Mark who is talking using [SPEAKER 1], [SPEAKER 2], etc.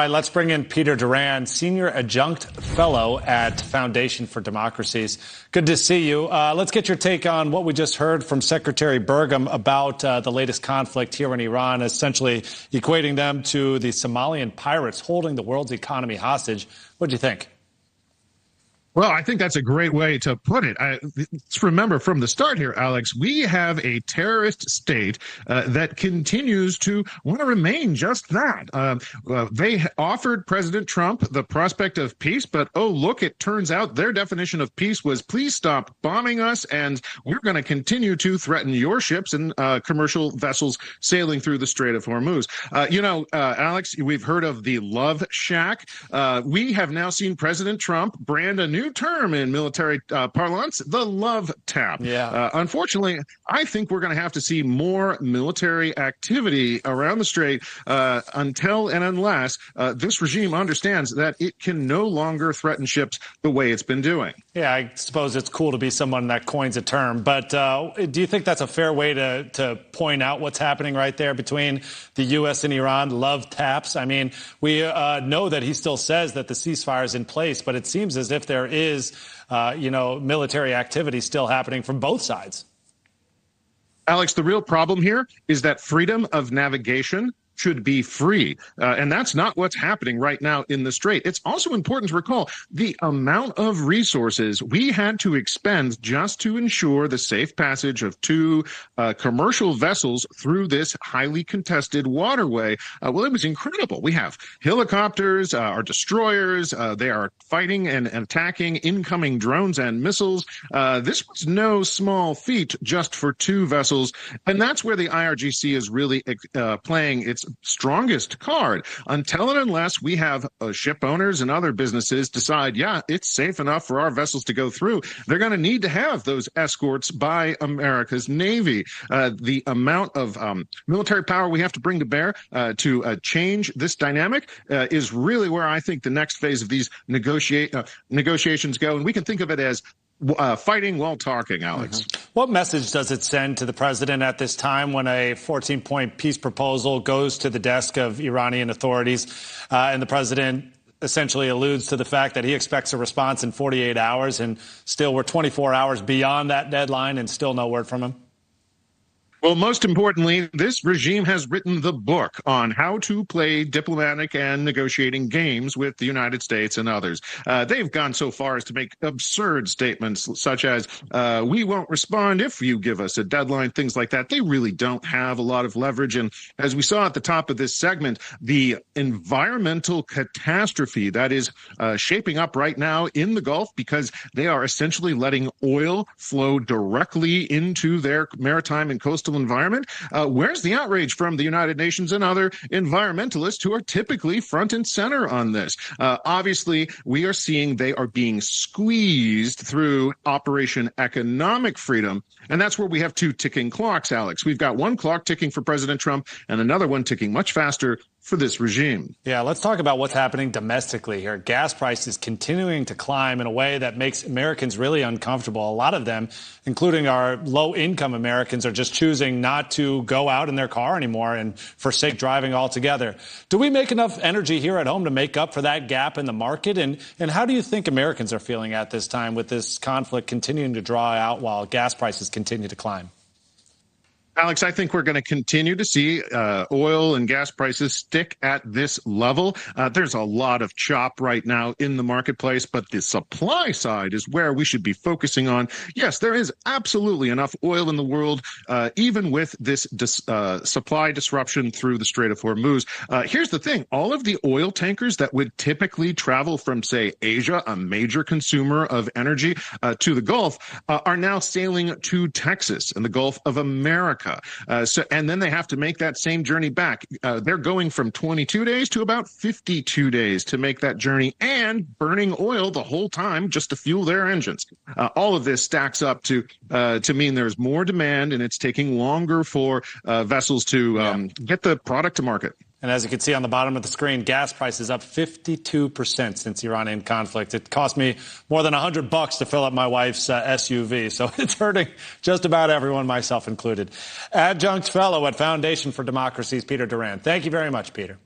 [SPEAKER 1] All right, let's bring in Peter Doran, Senior Adjunct Fellow at Foundation for Democracies. Good to see you. Let's get your take on what we just heard from Secretary Burgum about the latest conflict here in Iran, essentially equating them to the Somalian pirates holding the world's economy hostage. What do you think?
[SPEAKER 2] Well, I think that's a great way to put it. Let's remember from the start here, Alex, we have a terrorist state that continues to want to remain just that. They offered President Trump the prospect of peace, but oh, look, it turns out their definition of peace was please stop bombing us, and we're going to continue to threaten your ships and commercial vessels sailing through the Strait of Hormuz. Alex, we've heard of the Love Shack. We have now seen President Trump brand a new term in military parlance, the love tap. Unfortunately, I think we're going to have to see more military activity around the strait until and unless this regime understands that it can no longer threaten ships the way it's been doing.
[SPEAKER 1] Yeah, I suppose it's cool to be someone that coins a term, but do you think that's a fair way to point out what's happening right there between the U.S. and Iran? Love taps. I mean, we know that he still says that the ceasefire is in place, but it seems as if there is, military activity still happening from both sides.
[SPEAKER 2] Alex, the real problem here is that freedom of navigation should be free. And that's not what's happening right now in the Strait. It's also important to recall the amount of resources we had to expend just to ensure the safe passage of two commercial vessels through this highly contested waterway. Well, it was incredible. We have helicopters, our destroyers. They are fighting and attacking incoming drones and missiles. This was no small feat just for two vessels. And that's where the IRGC is really playing its strongest card. Until and unless we have ship owners and other businesses decide, yeah, it's safe enough for our vessels to go through, they're going to need to have those escorts by America's Navy. The amount of military power we have to bring to bear to change this dynamic is really where I think the next phase of these negotiations go. And we can think of it as fighting while talking, Alex.
[SPEAKER 1] What message does it send to the president at this time when a 14-point peace proposal goes to the desk of Iranian authorities and the president essentially alludes to the fact that he expects a response in 48 hours and still we're 24 hours beyond that deadline and still no word from him?
[SPEAKER 2] Well, most importantly, this regime has written the book on how to play diplomatic and negotiating games with the United States and others. They've gone so far as to make absurd statements such as, we won't respond if you give us a deadline, things like that. They really don't have a lot of leverage. And as we saw at the top of this segment, the environmental catastrophe that is shaping up right now in the Gulf because they are essentially letting oil flow directly into their maritime and coastal environment. Where's the outrage from the United Nations and other environmentalists who are typically front and center on this? Obviously, we are seeing they are being squeezed through Operation Economic Freedom. And that's where we have two ticking clocks, Alex. We've got one clock ticking for President Trump and another one ticking much faster for this regime.
[SPEAKER 1] Yeah, let's talk about what's happening domestically here. Gas prices continuing to climb in a way that makes Americans really uncomfortable. A lot of them, including our low-income Americans, are just choosing not to go out in their car anymore and forsake driving altogether. Do we make enough energy here at home to make up for that gap in the market? And how do you think Americans are feeling at this time with this conflict continuing to draw out while gas prices continue to climb?
[SPEAKER 2] Alex, I think we're going to continue to see oil and gas prices stick at this level. There's a lot of chop right now in the marketplace, but the supply side is where we should be focusing on. Yes, there is absolutely enough oil in the world, even with this supply disruption through the Strait of Hormuz. Here's the thing. All of the oil tankers that would typically travel from, say, Asia, a major consumer of energy, to the Gulf, are now sailing to Texas and the Gulf of America. And then they have to make that same journey back. They're going from 22 days to about 52 days to make that journey and burning oil the whole time just to fuel their engines. All of this stacks up to mean there's more demand and it's taking longer for vessels to get the product to market.
[SPEAKER 1] And as you can see on the bottom of the screen, gas prices up 52% since the Iranian conflict. It cost me more than $100 to fill up my wife's SUV. So it's hurting just about everyone, myself included. Adjunct Fellow at Foundation for Democracies, Peter Doran. Thank you very much, Peter.